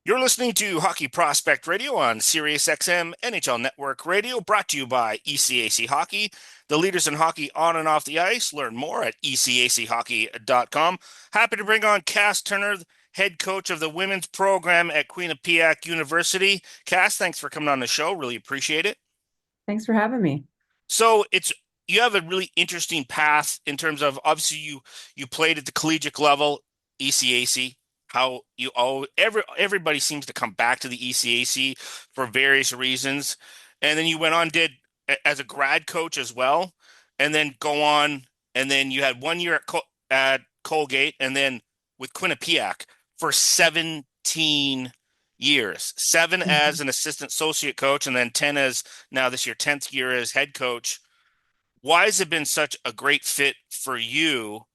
You're listening to Hockey Prospect Radio on Sirius XM NHL Network Radio, brought to you by ECAC Hockey, the leaders in hockey on and off the ice. Learn more at ecachockey.com. Happy to bring on Cass Turner, head coach of the women's program at Quinnipiac University. Cass, thanks for coming on the show. Really appreciate it. Thanks for having me. So you have a really interesting path in terms of obviously you played at the collegiate level, ECAC. How you all everybody seems to come back to the ECAC for various reasons, and then you went on did as a grad coach as well, and then go on, and then you had 1 year at Colgate, and then with Quinnipiac for 17 years, seven Mhm. as an assistant associate coach, and then 10 as now this year 10th year as head coach. Why has it been such a great fit for you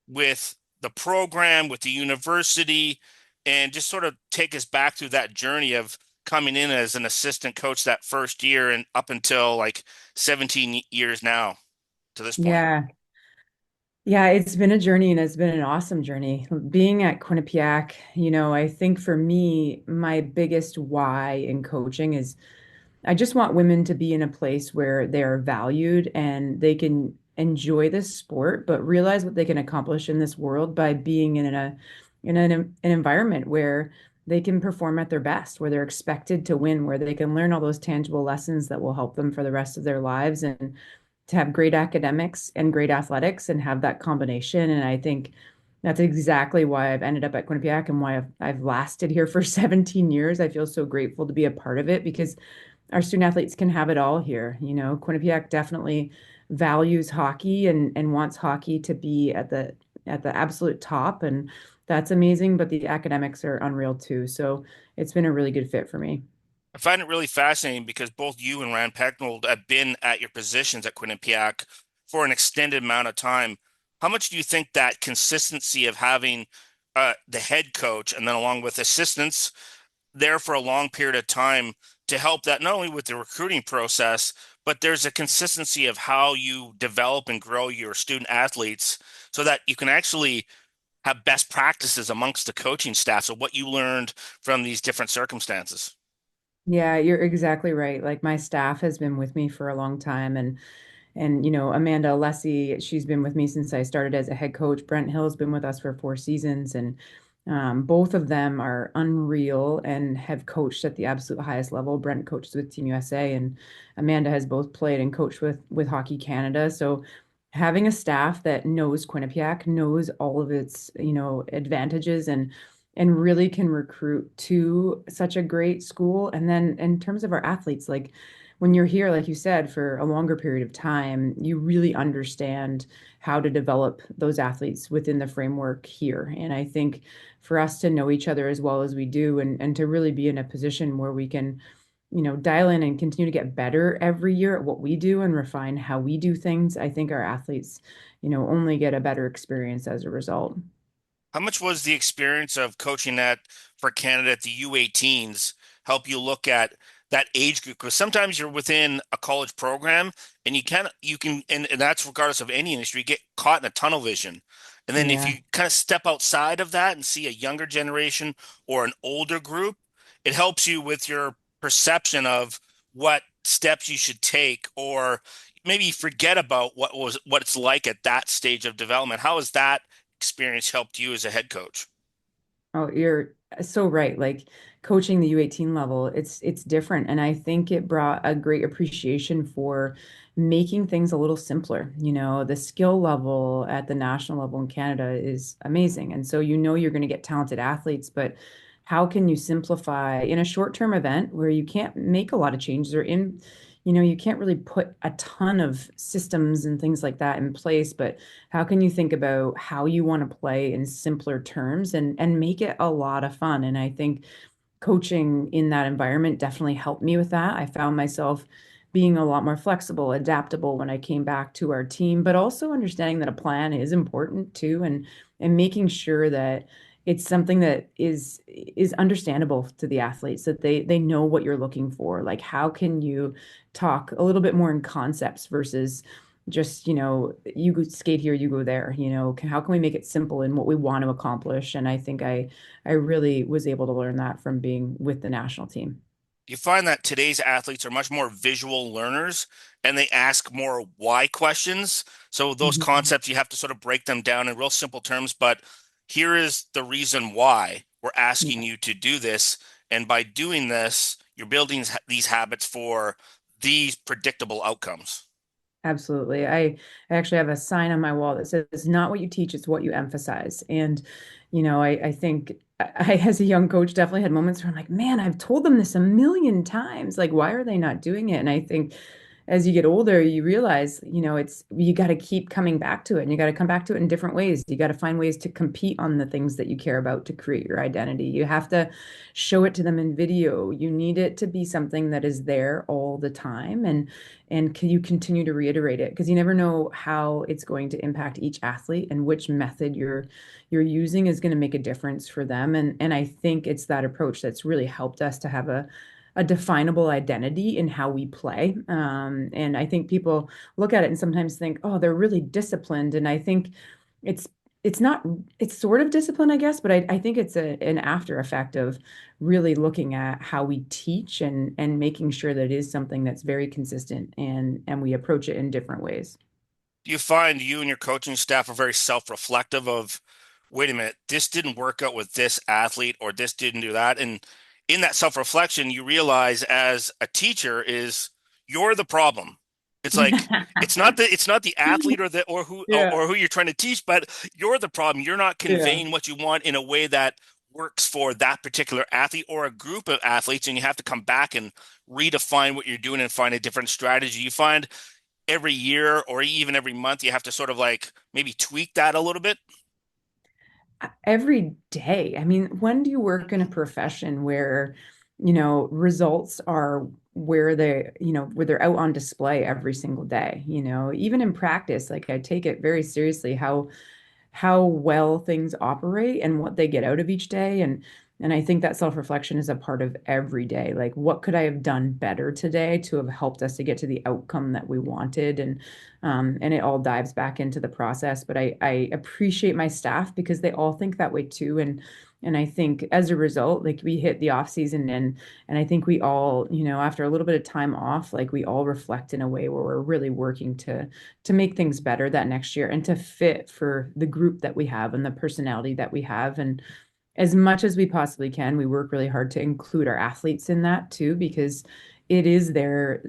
with the program, with the university, and just sort of take us back through that journey of coming in as an assistant coach that first year and up until like 17 years now to this point? Yeah. Yeah, it's been a journey and it's been an awesome journey. Being at Quinnipiac, I think for me, my biggest why in coaching is I just want women to be in a place where they are valued and they can enjoy this sport, but realize what they can accomplish in this world by being in an environment where they can perform at their best, where they're expected to win, where they can learn all those tangible lessons that will help them for the rest of their lives and to have great academics and great athletics and have that combination. And I think that's exactly why I've ended up at Quinnipiac and why I've lasted here for 17 years. I feel so grateful to be a part of it because our student athletes can have it all here. Quinnipiac definitely values hockey and wants hockey to be at the absolute top, and that's amazing. But the academics are unreal too. So it's been a really good fit for me. I find it really fascinating because both you and Rand Pecknold have been at your positions at Quinnipiac for an extended amount of time. How much do you think that consistency of having the head coach and then along with assistants there for a long period of time to help that not only with the recruiting process, but there's a consistency of how you develop and grow your student athletes so that you can actually have best practices amongst the coaching staff. So what you learned from these different circumstances. Yeah, you're exactly right. Like my staff has been with me for a long time, and Amanda Alessi, she's been with me since I started as a head coach. Brent Hill's been with us for 4 seasons, and both of them are unreal and have coached at the absolute highest level. Brent coaches with Team USA, and Amanda has both played and coached with Hockey Canada. So having a staff that knows Quinnipiac, knows all of its, advantages and really can recruit to such a great school. And then in terms of our athletes, like when you're here, like you said, for a longer period of time, you really understand how to develop those athletes within the framework here. And I think for us to know each other as well as we do and to really be in a position where we can, dial in and continue to get better every year at what we do and refine how we do things, I think our athletes, only get a better experience as a result. How much was the experience of coaching that for Canada at the U18s help you look at that age group? Because sometimes you're within a college program and and that's regardless of any industry, you get caught in a tunnel vision. And then if Yeah. you kind of step outside of that and see a younger generation or an older group, it helps you with your perception of what steps you should take or maybe forget about what it's like at that stage of development. How has that experience helped you as a head coach? Oh, you're so right. Like coaching the U18 level, it's different. And I think it brought a great appreciation for making things a little simpler. The skill level at the national level in Canada is amazing. And so you're going to get talented athletes, but how can you simplify in a short-term event where you can't make a lot of changes or you can't really put a ton of systems and things like that in place, but how can you think about how you want to play in simpler terms and make it a lot of fun? And I think coaching in that environment definitely helped me with that. I found myself being a lot more flexible, adaptable when I came back to our team, but also understanding that a plan is important too, and making sure that it's something that is understandable to the athletes, that they know what you're looking for. Like how can you talk a little bit more in concepts versus just, you go skate here, you go there, how can we make it simple in what we want to accomplish? And I think I really was able to learn that from being with the national team. You find that today's athletes are much more visual learners and they ask more why questions. So those Mhm. concepts, you have to sort of break them down in real simple terms, but here is the reason why we're asking Yeah. you to do this. And by doing this, you're building these habits for these predictable outcomes. Absolutely. I actually have a sign on my wall that says, "It's not what you teach, it's what you emphasize." And, I think as a young coach, definitely had moments where I'm like, man, I've told them this a million times. Like, why are they not doing it? And I think as you get older, you realize, you got to keep coming back to it and you got to come back to it in different ways. You got to find ways to compete on the things that you care about to create your identity. You have to show it to them in video. You need it to be something that is there all the time. And can you continue to reiterate it? Because you never know how it's going to impact each athlete and which method you're using is going to make a difference for them. And I think it's that approach that's really helped us to have a definable identity in how we play. And I think people look at it and sometimes think, oh, they're really disciplined. And I think it's it's not it's sort of discipline, I guess, but I think it's an after effect of really looking at how we teach and making sure that it is something that's very consistent and we approach it in different ways. Do you find you and your coaching staff are very self-reflective of, wait a minute, this didn't work out with this athlete or this didn't do that? And in that self-reflection, you realize as a teacher is you're the problem. It's like it's not the athlete or the Yeah, or who you're trying to teach, but you're the problem. You're not yeah. conveying what you want in a way that works for that particular athlete or a group of athletes, and you have to come back and redefine what you're doing and find a different strategy. You find every year or even every month you have to sort of like maybe tweak that a little bit? Every day. I mean, when do you work in a profession where, results are where they're out on display every single day, even in practice, like I take it very seriously how well things operate and what they get out of each day. And I think that self-reflection is a part of every day. Like, what could I have done better today to have helped us to get to the outcome that we wanted? And it all dives back into the process. But I appreciate my staff because they all think that way too. And I think as a result, like we hit the off season and I think we all, after a little bit of time off, like we all reflect in a way where we're really working to make things better that next year and to fit for the group that we have and the personality that we have. And as much as we possibly can, we work really hard to include our athletes in that too, because it is their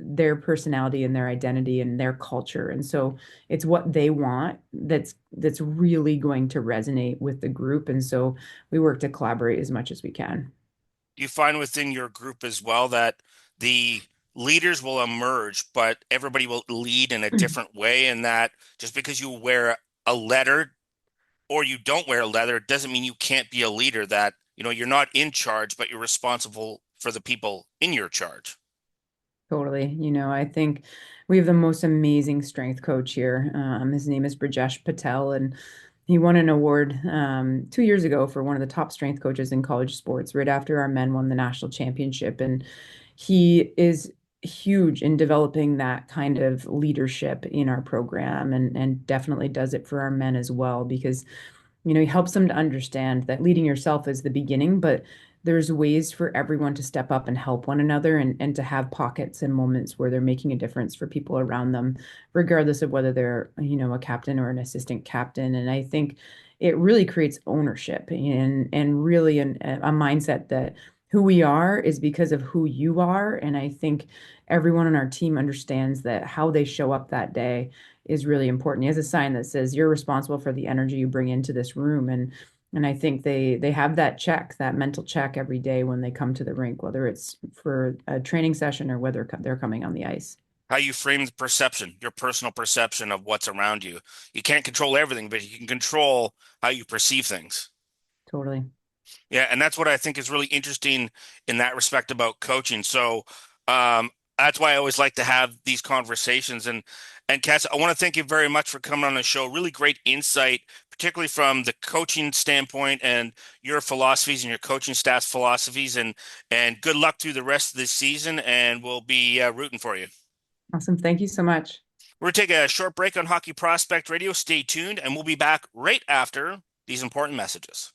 personality and their identity and their culture. And so it's what they want that's really going to resonate with the group. And so we work to collaborate as much as we can. Do you find within your group as well that the leaders will emerge, but everybody will lead in a different way, and that just because you wear a letter or you don't wear a leather doesn't mean you can't be a leader, that you're not in charge but you're responsible for the people in your charge? Totally. I think we have the most amazing strength coach here. His name is Brajesh Patel, and he won an award 2 years ago for one of the top strength coaches in college sports, right after our men won the national championship. And he is huge in developing that kind of leadership in our program and definitely does it for our men as well because he helps them to understand that leading yourself is the beginning, but there's ways for everyone to step up and help one another and to have pockets and moments where they're making a difference for people around them, regardless of whether they're, a captain or an assistant captain. And I think it really creates ownership and really a mindset that who we are is because of who you are. And I think everyone on our team understands that how they show up that day is really important. He has a sign that says you're responsible for the energy you bring into this room. And I think they have that check, that mental check every day when they come to the rink, whether it's for a training session or whether they're coming on the ice. How you frame the perception, your personal perception of what's around you. You can't control everything, but you can control how you perceive things. Totally. Yeah, and that's what I think is really interesting in that respect about coaching. So, um, that's why I always like to have these conversations. And Cass, I want to thank you very much for coming on the show. Really great insight, particularly from the coaching standpoint and your philosophies and your coaching staff's philosophies. And good luck through the rest of this season. And we'll be rooting for you. Awesome. Thank you so much. We're going to take a short break on Hockey Prospect Radio. Stay tuned, and we'll be back right after these important messages.